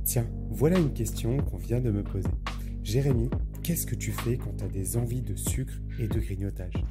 Tiens, voilà une question qu'on vient de me poser. Jérémy, qu'est-ce que tu fais quand tu as des envies de sucre et de grignotage?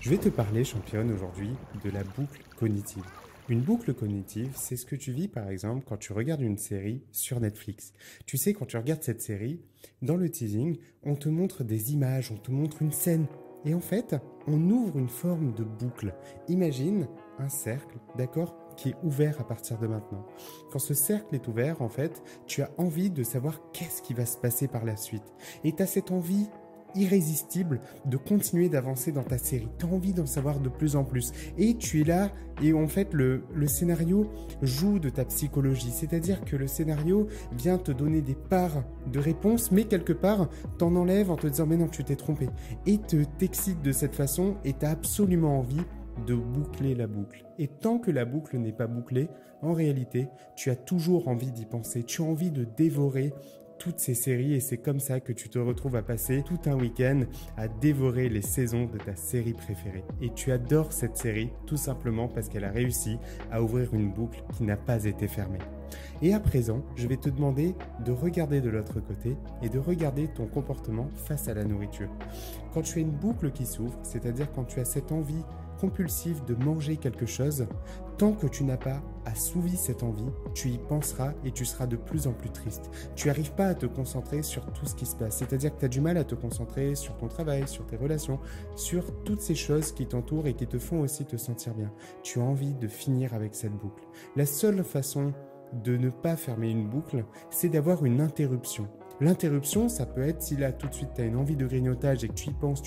Je vais te parler, championne, aujourd'hui de la boucle cognitive. Une boucle cognitive, c'est ce que tu vis par exemple quand tu regardes une série sur Netflix. Tu sais, quand tu regardes cette série, dans le teasing, on te montre des images, on te montre une scène. Et en fait, on ouvre une forme de boucle. Imagine un cercle, d'accord, qui est ouvert à partir de maintenant. Quand ce cercle est ouvert, en fait, tu as envie de savoir qu'est-ce qui va se passer par la suite. Et tu as cette envie irrésistible de continuer d'avancer dans ta série. Tu as envie d'en savoir de plus en plus. Et tu es là, et en fait, le scénario joue de ta psychologie. C'est-à-dire que le scénario vient te donner des parts de réponse, mais quelque part, t'en enlève en te disant « mais non, tu t'es trompé ». Et t'excite de cette façon, et tu as absolument envie de boucler la boucle. Et tant que la boucle n'est pas bouclée, en réalité, tu as toujours envie d'y penser. Tu as envie de dévorer toutes ces séries et c'est comme ça que tu te retrouves à passer tout un week-end à dévorer les saisons de ta série préférée. Et tu adores cette série tout simplement parce qu'elle a réussi à ouvrir une boucle qui n'a pas été fermée. Et à présent, je vais te demander de regarder de l'autre côté et de regarder ton comportement face à la nourriture. Quand tu as une boucle qui s'ouvre, c'est-à-dire quand tu as cette envie compulsive de manger quelque chose, tant que tu n'as pas assouvi cette envie, tu y penseras et tu seras de plus en plus triste. Tu n'arrives pas à te concentrer sur tout ce qui se passe, c'est-à-dire que tu as du mal à te concentrer sur ton travail, sur tes relations, sur toutes ces choses qui t'entourent et qui te font aussi te sentir bien. Tu as envie de finir avec cette boucle. La seule façon de ne pas fermer une boucle, c'est d'avoir une interruption. L'interruption, ça peut être si là tout de suite tu as une envie de grignotage et que tu y penses,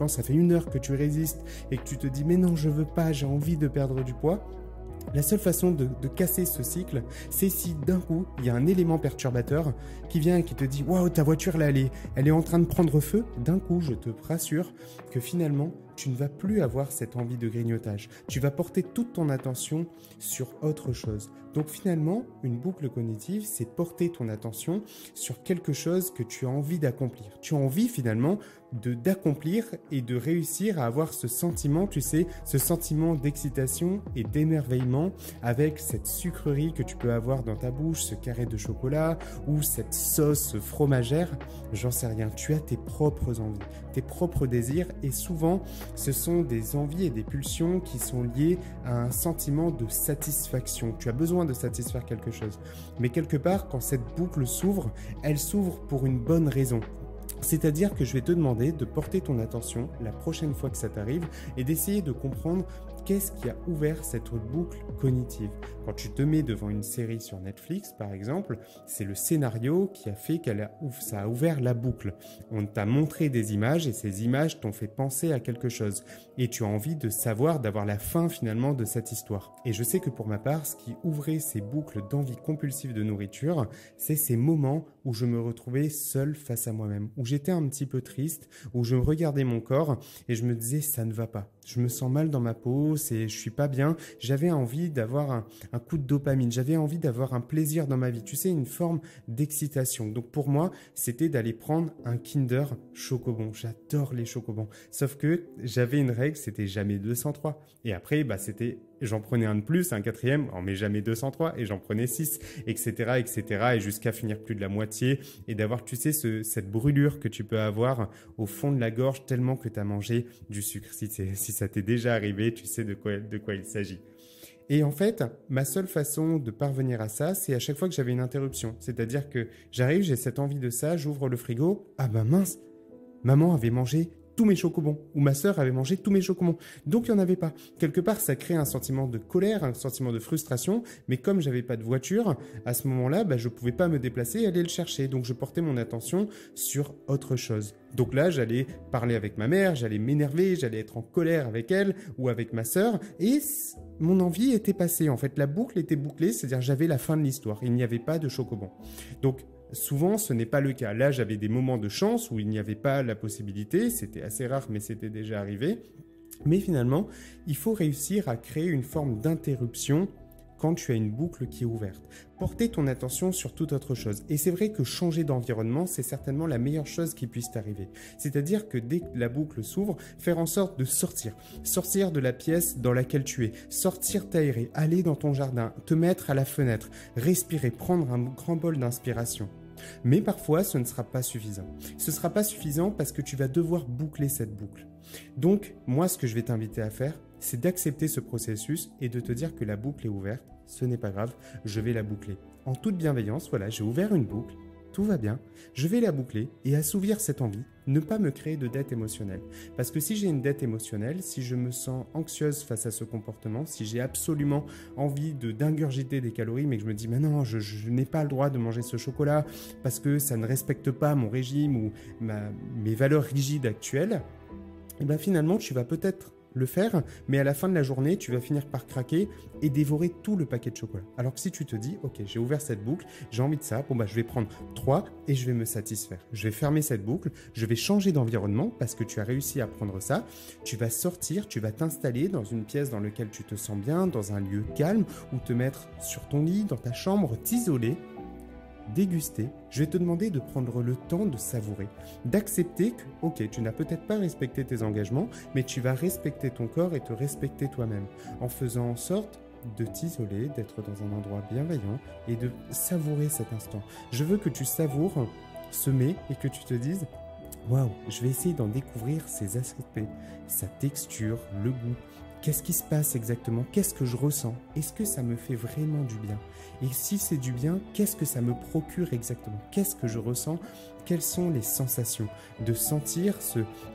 ça fait 1 heure que tu résistes et que tu te dis mais non je veux pas, j'ai envie de perdre du poids. La seule façon de casser ce cycle, c'est si d'un coup, il y a un élément perturbateur qui vient et qui te dit « Waouh, ta voiture là, elle est en train de prendre feu ». D'un coup, je te rassure que finalement, tu ne vas plus avoir cette envie de grignotage. Tu vas porter toute ton attention sur autre chose. Donc finalement, une boucle cognitive, c'est porter ton attention sur quelque chose que tu as envie d'accomplir. Tu as envie finalement d'accomplir et de réussir à avoir ce sentiment, tu sais, ce sentiment d'excitation et d'émerveillement avec cette sucrerie que tu peux avoir dans ta bouche, ce carré de chocolat ou cette sauce fromagère, j'en sais rien. Tu as tes propres envies, tes propres désirs et souvent, ce sont des envies et des pulsions qui sont liées à un sentiment de satisfaction. Tu as besoin de satisfaire quelque chose. Mais quelque part, quand cette boucle s'ouvre, elle s'ouvre pour une bonne raison. C'est-à-dire que je vais te demander de porter ton attention la prochaine fois que ça t'arrive et d'essayer de comprendre qu'est-ce qui a ouvert cette boucle cognitive. Quand tu te mets devant une série sur Netflix, par exemple, c'est le scénario qui a fait ça a ouvert la boucle. On t'a montré des images et ces images t'ont fait penser à quelque chose. Et tu as envie de savoir, d'avoir la fin finalement de cette histoire. Et je sais que pour ma part, ce qui ouvrait ces boucles d'envie compulsive de nourriture, c'est ces moments où je me retrouvais seul face à moi-même, où j'étais un petit peu triste, où je regardais mon corps et je me disais ça ne va pas. Je me sens mal dans ma peau, je suis pas bien. J'avais envie d'avoir un coup de dopamine, j'avais envie d'avoir un plaisir dans ma vie. Tu sais, une forme d'excitation. Donc pour moi, c'était d'aller prendre un Kinder Chocobon. J'adore les chocobons. Sauf que j'avais une règle, c'était jamais 203. Et après, j'en prenais un de plus, un quatrième, mais jamais 203, et j'en prenais 6, etc., etc., et jusqu'à finir plus de la moitié, et d'avoir, tu sais, cette brûlure que tu peux avoir au fond de la gorge tellement que tu as mangé du sucre. Si ça t'est déjà arrivé, tu sais de quoi il s'agit. Et en fait, ma seule façon de parvenir à ça, c'est à chaque fois que j'avais une interruption. C'est-à-dire que j'arrive, j'ai cette envie de ça, j'ouvre le frigo, ah ben mince, maman avait mangé tous mes chocobons, ou ma sœur avait mangé tous mes chocobons. Donc, il n'y en avait pas. Quelque part, ça crée un sentiment de colère, un sentiment de frustration, mais comme j'avais pas de voiture, à ce moment-là, je pouvais pas me déplacer et aller le chercher. Donc, je portais mon attention sur autre chose. Donc là, j'allais parler avec ma mère, j'allais m'énerver, j'allais être en colère avec elle ou avec ma sœur, et mon envie était passée. En fait, la boucle était bouclée, c'est-à-dire j'avais la fin de l'histoire. Il n'y avait pas de chocobon. Donc, souvent, ce n'est pas le cas. Là, j'avais des moments de chance où il n'y avait pas la possibilité. C'était assez rare, mais c'était déjà arrivé. Mais finalement, il faut réussir à créer une forme d'interruption quand tu as une boucle qui est ouverte. Porter ton attention sur toute autre chose. Et c'est vrai que changer d'environnement, c'est certainement la meilleure chose qui puisse t'arriver. C'est-à-dire que dès que la boucle s'ouvre, faire en sorte de sortir. Sortir de la pièce dans laquelle tu es. Sortir t'aérer, aller dans ton jardin, te mettre à la fenêtre, respirer, prendre un grand bol d'inspiration. Mais parfois, ce ne sera pas suffisant. Ce ne sera pas suffisant parce que tu vas devoir boucler cette boucle. Donc, moi, ce que je vais t'inviter à faire, c'est d'accepter ce processus et de te dire que la boucle est ouverte. Ce n'est pas grave, je vais la boucler. En toute bienveillance, voilà, j'ai ouvert une boucle, tout va bien, je vais la boucler et assouvir cette envie, ne pas me créer de dette émotionnelle. Parce que si j'ai une dette émotionnelle, si je me sens anxieuse face à ce comportement, si j'ai absolument envie d'ingurgiter des calories, mais que je me dis, mais non, je n'ai pas le droit de manger ce chocolat parce que ça ne respecte pas mon régime ou mes valeurs rigides actuelles, et bien finalement, tu vas peut-être le faire, mais à la fin de la journée, tu vas finir par craquer et dévorer tout le paquet de chocolat. Alors que si tu te dis, ok, j'ai ouvert cette boucle, j'ai envie de ça, bon bah je vais prendre 3 et je vais me satisfaire. Je vais fermer cette boucle, je vais changer d'environnement parce que tu as réussi à prendre ça. Tu vas sortir, tu vas t'installer dans une pièce dans laquelle tu te sens bien, dans un lieu calme, ou te mettre sur ton lit, dans ta chambre, t'isoler, déguster. Je vais te demander de prendre le temps de savourer, d'accepter que, ok, tu n'as peut-être pas respecté tes engagements, mais tu vas respecter ton corps et te respecter toi-même, en faisant en sorte de t'isoler, d'être dans un endroit bienveillant et de savourer cet instant. Je veux que tu savoures ce mets et que tu te dises, waouh, je vais essayer d'en découvrir ses aspects, sa texture, le goût. Qu'est-ce qui se passe exactement? Qu'est-ce que je ressens? Est-ce que ça me fait vraiment du bien? Et si c'est du bien, qu'est-ce que ça me procure exactement? Qu'est-ce que je ressens? Quelles sont les sensations? De sentir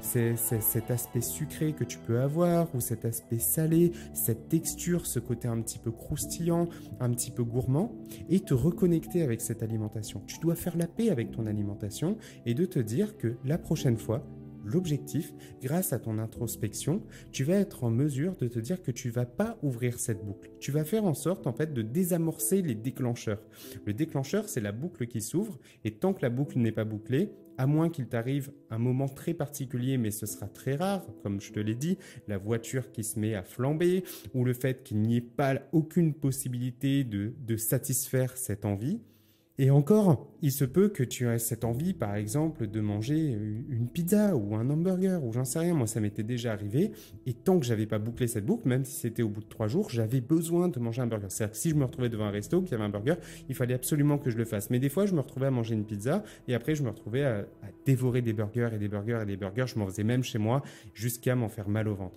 cet aspect sucré que tu peux avoir, ou cet aspect salé, cette texture, ce côté un petit peu croustillant, un petit peu gourmand, et te reconnecter avec cette alimentation. Tu dois faire la paix avec ton alimentation et de te dire que la prochaine fois, l'objectif, grâce à ton introspection, tu vas être en mesure de te dire que tu vas pas ouvrir cette boucle. Tu vas faire en sorte, en fait, de désamorcer les déclencheurs. Le déclencheur, c'est la boucle qui s'ouvre, et tant que la boucle n'est pas bouclée, à moins qu'il t'arrive un moment très particulier, mais ce sera très rare, comme je te l'ai dit, la voiture qui se met à flamber, ou le fait qu'il n'y ait pas aucune possibilité de satisfaire cette envie. Et encore, il se peut que tu aies cette envie, par exemple, de manger une pizza ou un hamburger, ou j'en sais rien. Moi, ça m'était déjà arrivé. Et tant que j'avais pas bouclé cette boucle, même si c'était au bout de 3 jours, j'avais besoin de manger un burger. C'est-à-dire que si je me retrouvais devant un resto, qu'il y avait un burger, il fallait absolument que je le fasse. Mais des fois, je me retrouvais à manger une pizza et après, je me retrouvais à dévorer des burgers et des burgers et des burgers. Je m'en faisais même chez moi jusqu'à m'en faire mal au ventre.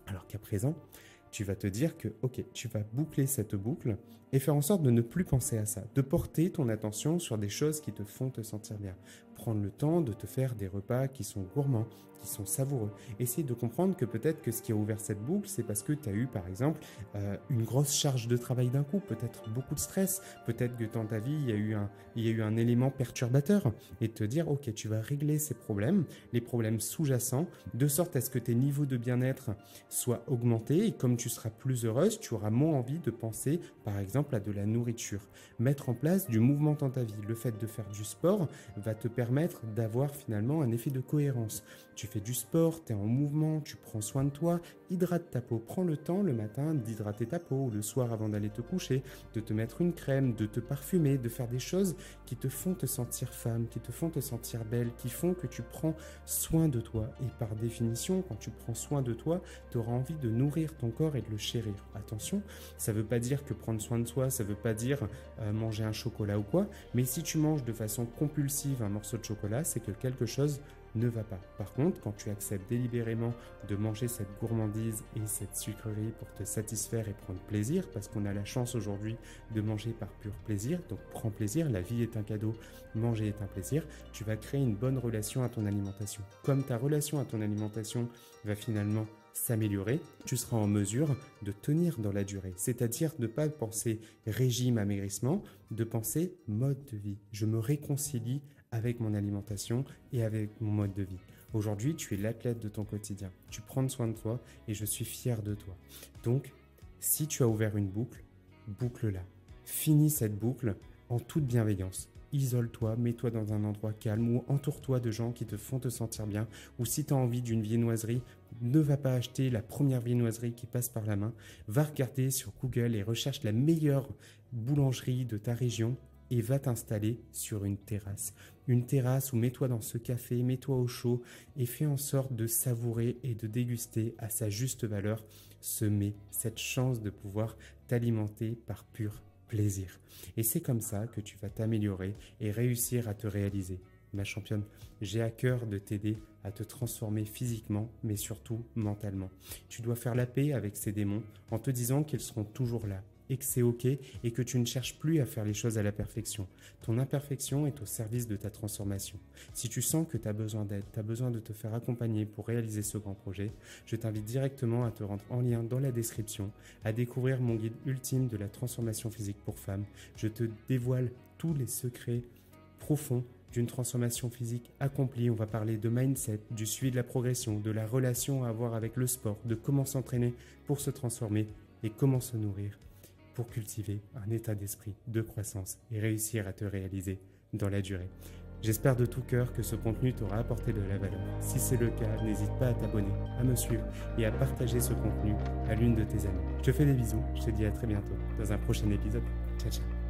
Alors qu'à présent, tu vas te dire que, ok, tu vas boucler cette boucle et faire en sorte de ne plus penser à ça, de porter ton attention sur des choses qui te font te sentir bien. Prendre le temps de te faire des repas qui sont gourmands, qui sont savoureux. Essayer de comprendre que peut-être que ce qui a ouvert cette boucle, c'est parce que tu as eu, par exemple, une grosse charge de travail d'un coup, peut-être beaucoup de stress, peut-être que dans ta vie, il y a eu un élément perturbateur, et te dire, ok, tu vas régler ces problèmes, les problèmes sous-jacents, de sorte à ce que tes niveaux de bien-être soient augmentés, et comme tu seras plus heureuse, tu auras moins envie de penser, par exemple, à de la nourriture. Mettre en place du mouvement dans ta vie. Le fait de faire du sport va te permettre d'avoir finalement un effet de cohérence. Tu fais du sport, tu es en mouvement, tu prends soin de toi, hydrate ta peau. Prends le temps le matin d'hydrater ta peau, ou le soir avant d'aller te coucher, de te mettre une crème, de te parfumer, de faire des choses qui te font te sentir femme, qui te font te sentir belle, qui font que tu prends soin de toi. Et par définition, quand tu prends soin de toi, tu auras envie de nourrir ton corps et de le chérir. Attention, ça ne veut pas dire que prendre soin de soi, ça ne veut pas dire manger un chocolat ou quoi, mais si tu manges de façon compulsive un morceau de chocolat, c'est que quelque chose ne va pas. Par contre, quand tu acceptes délibérément de manger cette gourmandise et cette sucrerie pour te satisfaire et prendre plaisir, parce qu'on a la chance aujourd'hui de manger par pur plaisir, donc prends plaisir, la vie est un cadeau, manger est un plaisir, tu vas créer une bonne relation à ton alimentation. Comme ta relation à ton alimentation va finalement s'améliorer, tu seras en mesure de tenir dans la durée, c'est-à-dire de ne pas penser régime, amaigrissement, de penser mode de vie. Je me réconcilie avec mon alimentation et avec mon mode de vie. Aujourd'hui, tu es l'athlète de ton quotidien. Tu prends soin de toi et je suis fier de toi. Donc, si tu as ouvert une boucle, boucle-la. Finis cette boucle en toute bienveillance. Isole-toi, mets-toi dans un endroit calme ou entoure-toi de gens qui te font te sentir bien. Ou si tu as envie d'une viennoiserie, Ne va pas acheter la première viennoiserie qui passe par la main. Va regarder sur Google et recherche la meilleure boulangerie de ta région et va t'installer sur une terrasse. Une terrasse où mets-toi dans ce café, mets-toi au chaud et fais en sorte de savourer et de déguster à sa juste valeur ce mets, cette chance de pouvoir t'alimenter par pur plaisir. Et c'est comme ça que tu vas t'améliorer et réussir à te réaliser. Ma championne, j'ai à cœur de t'aider à te transformer physiquement, mais surtout mentalement. Tu dois faire la paix avec ces démons en te disant qu'ils seront toujours là et que c'est ok et que tu ne cherches plus à faire les choses à la perfection. Ton imperfection est au service de ta transformation. Si tu sens que tu as besoin d'aide, tu as besoin de te faire accompagner pour réaliser ce grand projet, je t'invite directement à te rendre en lien dans la description, à découvrir mon guide ultime de la transformation physique pour femmes. Je te dévoile tous les secrets profonds d'une transformation physique accomplie. On va parler de mindset, du suivi de la progression, de la relation à avoir avec le sport, de comment s'entraîner pour se transformer et comment se nourrir pour cultiver un état d'esprit de croissance et réussir à te réaliser dans la durée. J'espère de tout cœur que ce contenu t'aura apporté de la valeur. Si c'est le cas, n'hésite pas à t'abonner, à me suivre et à partager ce contenu à l'une de tes amies. Je te fais des bisous, je te dis à très bientôt dans un prochain épisode. Ciao ciao.